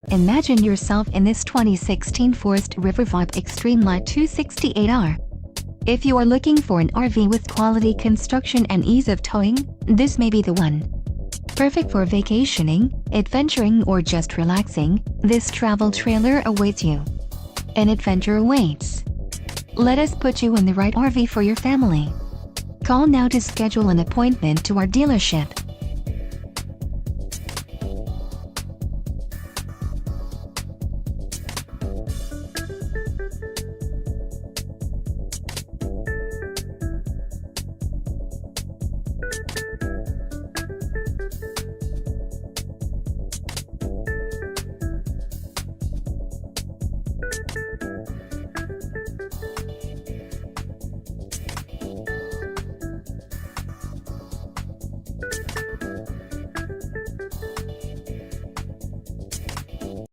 Imagine yourself in this 2016 Forest River Vibe Extreme Lite 268R. If you are looking for an RV with quality construction and ease of towing, this may be the one. Perfect for vacationing, adventuring, or just relaxing, this travel trailer awaits you. An adventure awaits. Let us put you in the right RV for your family. Call now to schedule an appointment to our dealership.